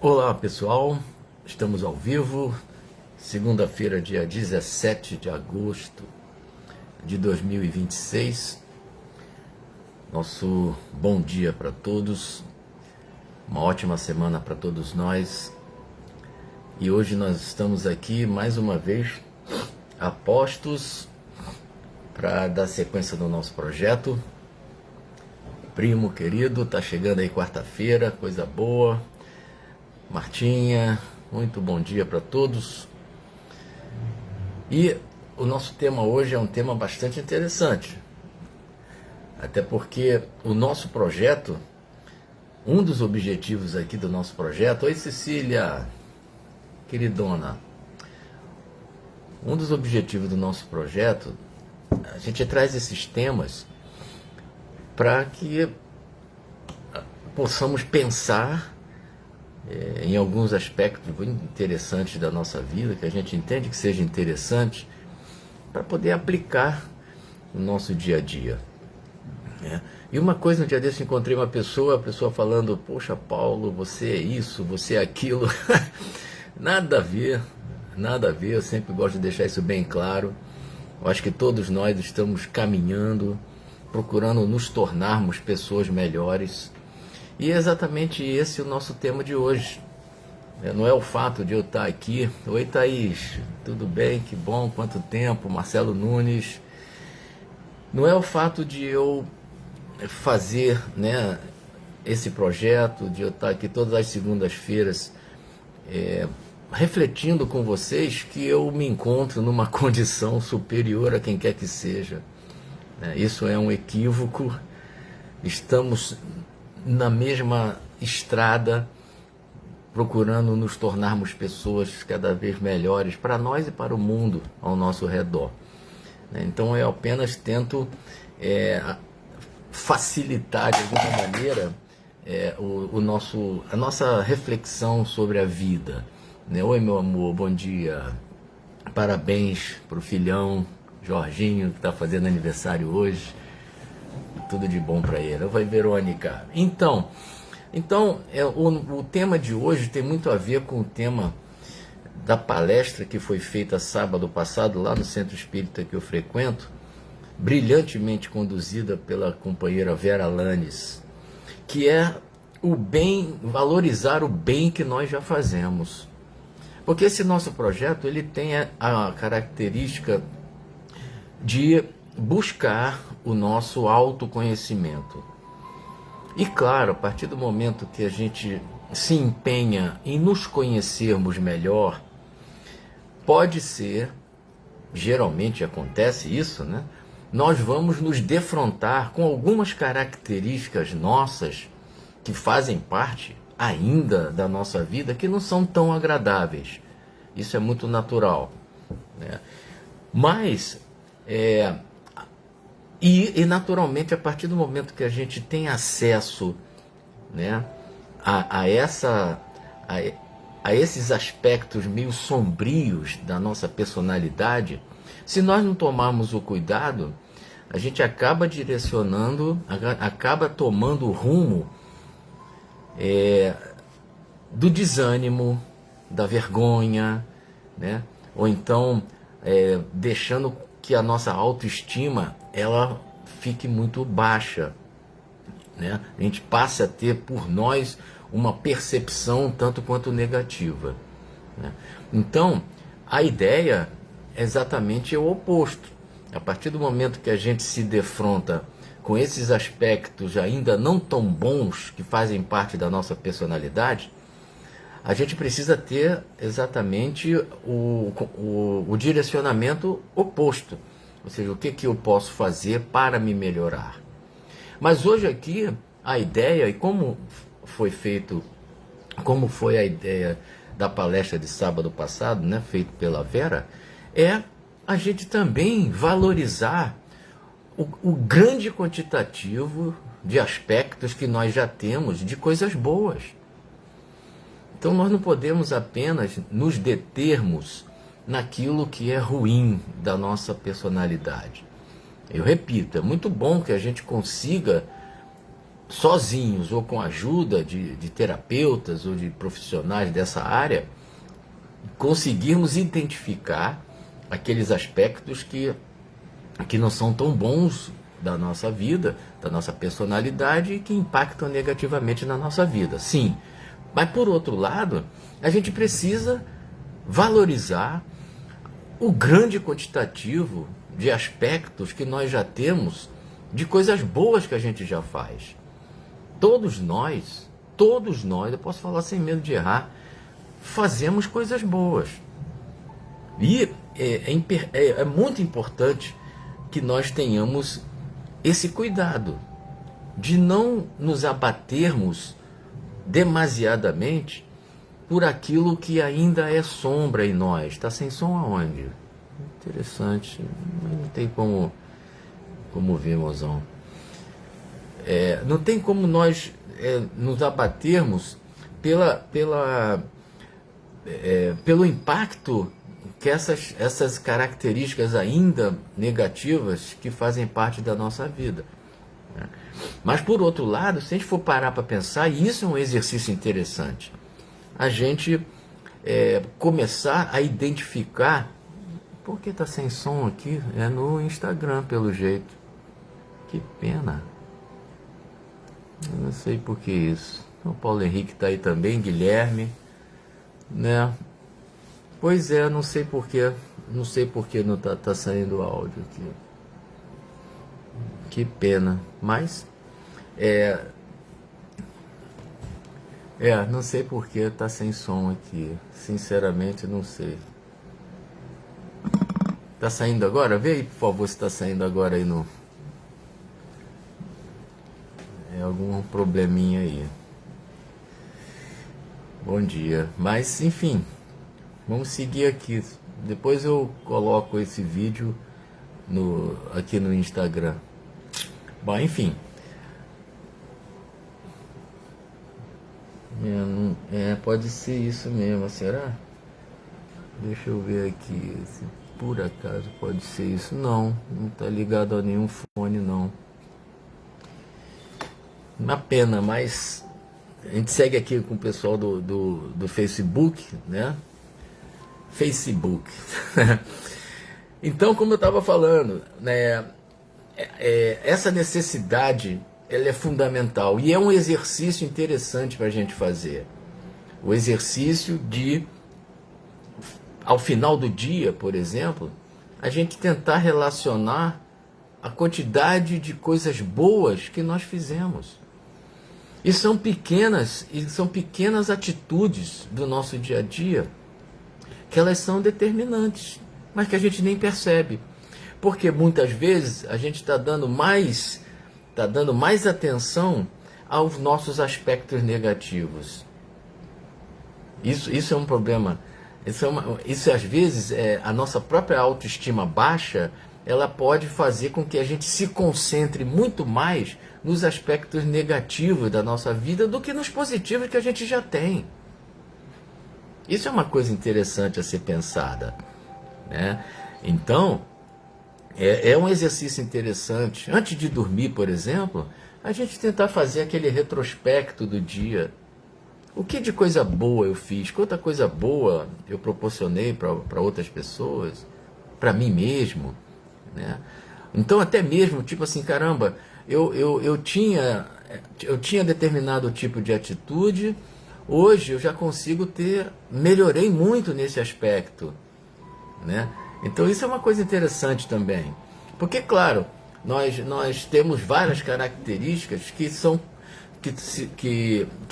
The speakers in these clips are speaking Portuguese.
Olá pessoal, estamos ao vivo, segunda-feira, dia 17 de agosto de 2026. Nosso bom dia para todos, uma ótima semana para todos nós. E hoje nós estamos aqui mais uma vez apostos para dar sequência no nosso projeto. Primo querido, tá chegando aí quarta-feira, coisa boa. Martinha, muito bom dia para todos. E o nosso tema hoje é um tema bastante interessante, até porque o nosso projeto, um dos objetivos aqui do nosso projeto, oi Cecília, queridona, um dos objetivos do nosso projeto, a gente traz esses temas para que possamos pensar em alguns aspectos muito interessantes da nossa vida, que a gente entende que seja interessante, para poder aplicar no nosso dia a dia. E uma coisa, no dia desse encontrei uma pessoa, a pessoa falando, poxa Paulo, você é isso, você é aquilo. Nada a ver, nada a ver, eu sempre gosto de deixar isso bem claro. Eu acho que todos nós estamos caminhando, procurando nos tornarmos pessoas melhores. E é exatamente esse o nosso tema de hoje. Não é o fato de eu estar aqui. Oi Thaís, tudo bem? Que bom, quanto tempo? Marcelo Nunes. Não é o fato de eu fazer, esse projeto, de eu estar aqui todas as segundas-feiras refletindo com vocês, que eu me encontro numa condição superior a quem quer que seja. Isso é um equívoco. Estamos na mesma estrada, procurando nos tornarmos pessoas cada vez melhores para nós e para o mundo ao nosso redor. Então eu apenas tento facilitar de alguma maneira a nossa reflexão sobre a vida. Oi meu amor, bom dia, parabéns para o filhão Jorginho, que está fazendo aniversário hoje. Tudo de bom para ele. Oi, Verônica. Então o tema de hoje tem muito a ver com o tema da palestra que foi feita sábado passado lá no Centro Espírita que eu frequento, brilhantemente conduzida pela companheira Vera Lanes, que é o bem, valorizar o bem que nós já fazemos. Porque esse nosso projeto, ele tem a característica de buscar o nosso autoconhecimento. E claro, a partir do momento que a gente se empenha em nos conhecermos melhor, pode ser, geralmente acontece isso, nós vamos nos defrontar com algumas características nossas que fazem parte ainda da nossa vida, que não são tão agradáveis. Isso é muito natural. Mas E naturalmente, a partir do momento que a gente tem acesso a esses aspectos meio sombrios da nossa personalidade, se nós não tomarmos o cuidado, a gente acaba direcionando, acaba tomando o rumo do desânimo, da vergonha, ou então deixando que a nossa autoestima ela fique muito baixa. A gente passa a ter por nós uma percepção tanto quanto negativa. Então, a ideia é exatamente o oposto. A partir do momento que a gente se defronta com esses aspectos ainda não tão bons, que fazem parte da nossa personalidade, a gente precisa ter exatamente o direcionamento oposto. Ou seja, o que eu posso fazer para me melhorar. Mas hoje aqui, a ideia, e como foi a ideia da palestra de sábado passado, feito pela Vera, é a gente também valorizar o grande quantitativo de aspectos que nós já temos de coisas boas. Então nós não podemos apenas nos determos naquilo que é ruim da nossa personalidade. Eu repito, é muito bom que a gente consiga sozinhos ou com a ajuda de terapeutas ou de profissionais dessa área, conseguirmos identificar aqueles aspectos que não são tão bons da nossa vida, da nossa personalidade e que impactam negativamente na nossa vida. Sim, mas por outro lado, a gente precisa valorizar o grande quantitativo de aspectos que nós já temos, de coisas boas que a gente já faz. Todos nós, eu posso falar sem medo de errar, fazemos coisas boas. E é muito importante que nós tenhamos esse cuidado de não nos abatermos demasiadamente por aquilo que ainda é sombra em nós. Está sem som aonde? Interessante, não tem como ver, mozão. Não tem como nós nos abatermos pelo impacto que essas características ainda negativas que fazem parte da nossa vida. Mas, por outro lado, se a gente for parar para pensar, e isso é um exercício interessante, a gente começar a identificar. Por que está sem som aqui? É no Instagram, pelo jeito. Que pena. Eu não sei por que isso. O Paulo Henrique está aí também, Guilherme, né? Pois é, não sei por que não tá saindo áudio aqui. Que pena. Mas não sei por que tá sem som aqui. Sinceramente, não sei. Tá saindo agora? Vê aí, por favor, se tá saindo agora aí no... algum probleminha aí. Bom dia. Mas, enfim, vamos seguir aqui. Depois eu coloco esse vídeo aqui no Instagram. Bom, enfim. Pode ser isso mesmo, será? Deixa eu ver aqui, se por acaso pode ser isso. Não tá ligado a nenhum fone, não. Uma pena, mas a gente segue aqui com o pessoal do Facebook, né? Facebook. Então, como eu estava falando, né, essa necessidade, ela é fundamental e é um exercício interessante para a gente fazer. O exercício de, ao final do dia, por exemplo, a gente tentar relacionar a quantidade de coisas boas que nós fizemos. E são pequenas atitudes do nosso dia a dia que elas são determinantes, mas que a gente nem percebe. Porque muitas vezes a gente está dando mais atenção aos nossos aspectos negativos. Isso é um problema. Isso às vezes, a nossa própria autoestima baixa, ela pode fazer com que a gente se concentre muito mais nos aspectos negativos da nossa vida do que nos positivos que a gente já tem. Isso é uma coisa interessante a ser pensada, né? Então, é um exercício interessante. Antes de dormir, por exemplo, a gente tentar fazer aquele retrospecto do dia. O que de coisa boa eu fiz? Quanta coisa boa eu proporcionei para outras pessoas? Para mim mesmo, né? Então, até mesmo, tipo assim, caramba, eu tinha determinado tipo de atitude, hoje eu já consigo melhorei muito nesse aspecto, né? Então isso é uma coisa interessante também, porque claro, nós temos várias características que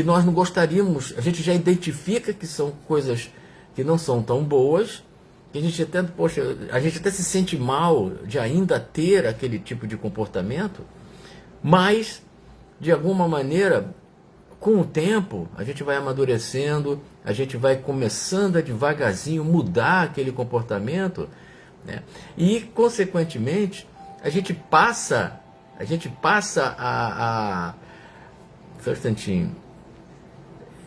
nós não gostaríamos, a gente já identifica que são coisas que não são tão boas, que a gente até se sente mal de ainda ter aquele tipo de comportamento, mas de alguma maneira, com o tempo, a gente vai amadurecendo, a gente vai começando a devagarzinho mudar aquele comportamento, né? E, consequentemente, a gente passa a só um instantinho.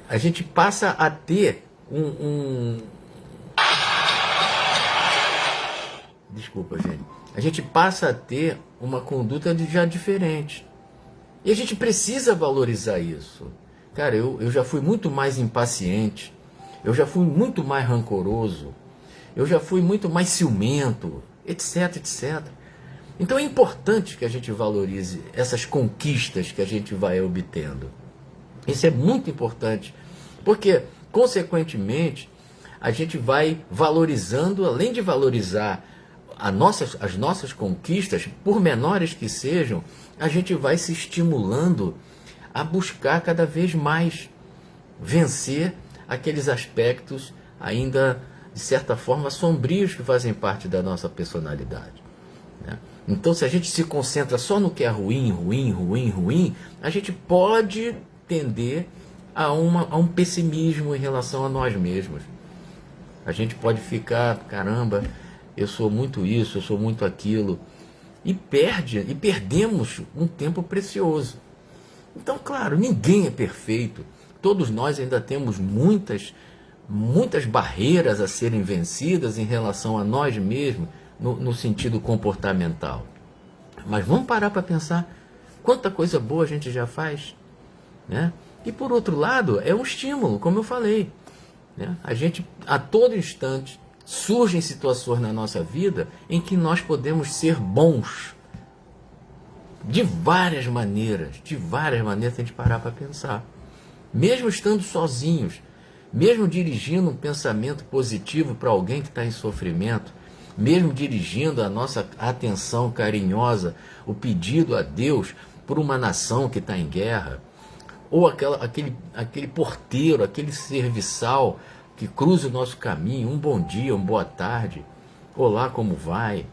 A gente passa a ter Desculpa, gente. A gente passa a ter uma conduta já diferente. E a gente precisa valorizar isso. Cara, eu já fui muito mais impaciente, eu já fui muito mais rancoroso, eu já fui muito mais ciumento, etc, etc. Então é importante que a gente valorize essas conquistas que a gente vai obtendo. Isso é muito importante, porque, consequentemente, a gente vai valorizando, além de valorizar as nossas conquistas, por menores que sejam, a gente vai se estimulando a buscar cada vez mais vencer aqueles aspectos ainda, de certa forma, sombrios que fazem parte da nossa personalidade, né? Então, se a gente se concentra só no que é ruim, ruim, ruim, ruim, a gente pode tender a um pessimismo em relação a nós mesmos. A gente pode ficar, caramba, eu sou muito isso, eu sou muito aquilo, e perdemos um tempo precioso. Então, claro, ninguém é perfeito. Todos nós ainda temos muitas barreiras a serem vencidas em relação a nós mesmos, no sentido comportamental. Mas vamos parar para pensar quanta coisa boa a gente já faz, né? E por outro lado, é um estímulo, como eu falei, né? A gente, a todo instante, surgem situações na nossa vida em que nós podemos ser bons de várias maneiras, se a gente parar para pensar. Mesmo estando sozinhos, mesmo dirigindo um pensamento positivo para alguém que está em sofrimento, mesmo dirigindo a nossa atenção carinhosa, o pedido a Deus por uma nação que está em guerra, ou aquele porteiro, aquele serviçal que cruza o nosso caminho, um bom dia, uma boa tarde, olá, como vai?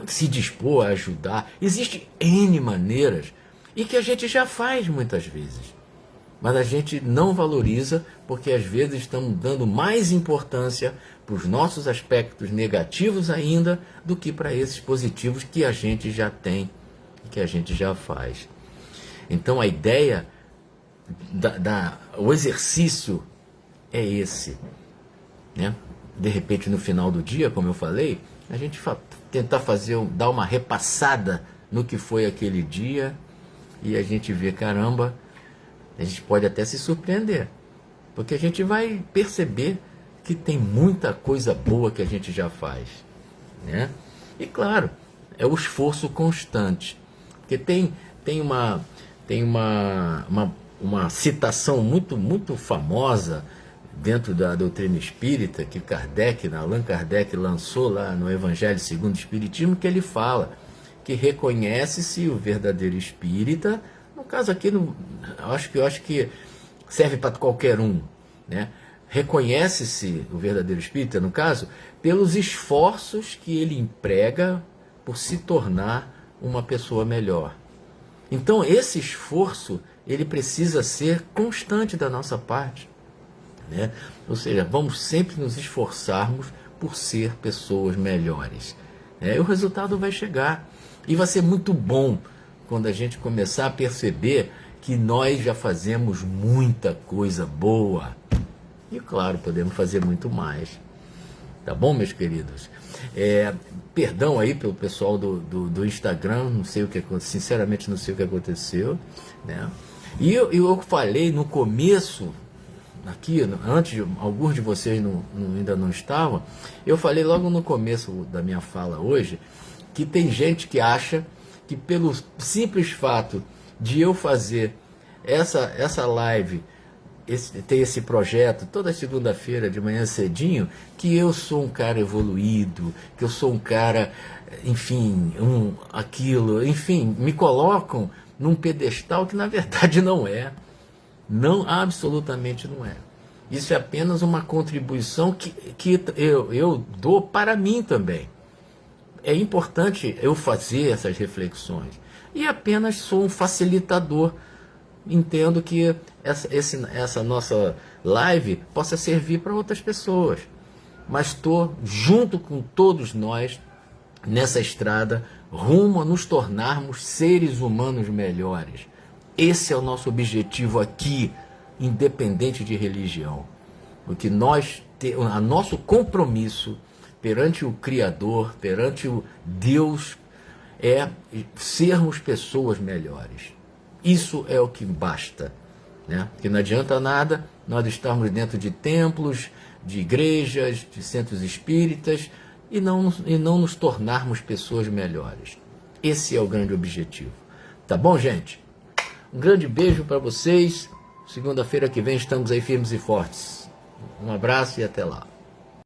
Se dispor a ajudar. Existem N maneiras e que a gente já faz muitas vezes, mas a gente não valoriza porque às vezes estamos dando mais importância para os nossos aspectos negativos ainda do que para esses positivos que a gente já tem e que a gente já faz. Então a ideia, o exercício é esse, né? De repente no final do dia, como eu falei, a gente tentar dar uma repassada no que foi aquele dia e a gente vê, caramba, a gente pode até se surpreender, porque a gente vai perceber que tem muita coisa boa que a gente já faz, né? E claro, é o esforço constante, porque tem uma citação muito famosa dentro da doutrina espírita que Allan Kardec lançou lá no Evangelho segundo o Espiritismo, que ele fala que reconhece-se o verdadeiro espírita. No caso aqui, eu acho que serve para qualquer um, né? Reconhece-se o verdadeiro espírita, no caso, pelos esforços que ele emprega por se tornar uma pessoa melhor. Então, esse esforço, ele precisa ser constante da nossa parte, né? Ou seja, vamos sempre nos esforçarmos por ser pessoas melhores, né? E o resultado vai chegar. E vai ser muito bom quando a gente começar a perceber que nós já fazemos muita coisa boa. E claro, podemos fazer muito mais. Tá bom, meus queridos? Perdão aí pelo pessoal do Instagram, não sei o que aconteceu, sinceramente não sei o que aconteceu, né? E eu falei no começo, aqui, antes, alguns de vocês ainda não estavam, eu falei logo no começo da minha fala hoje, que tem gente que acha que pelo simples fato de eu fazer essa live, ter esse projeto toda segunda-feira de manhã cedinho, que eu sou um cara evoluído, que eu sou um cara, enfim, enfim, me colocam num pedestal que na verdade não é. Não, absolutamente não é. Isso é apenas uma contribuição que eu dou para mim também. É importante eu fazer essas reflexões. E apenas sou um facilitador. Entendo que essa nossa live possa servir para outras pessoas. Mas estou junto com todos nós nessa estrada rumo a nos tornarmos seres humanos melhores. Esse é o nosso objetivo aqui, independente de religião. Porque nosso compromisso perante o Criador, perante o Deus, é sermos pessoas melhores. Isso é o que basta, né? Porque não adianta nada nós estarmos dentro de templos, de igrejas, de centros espíritas e não nos tornarmos pessoas melhores. Esse é o grande objetivo. Tá bom, gente? Um grande beijo para vocês. Segunda-feira que vem estamos aí firmes e fortes. Um abraço e até lá.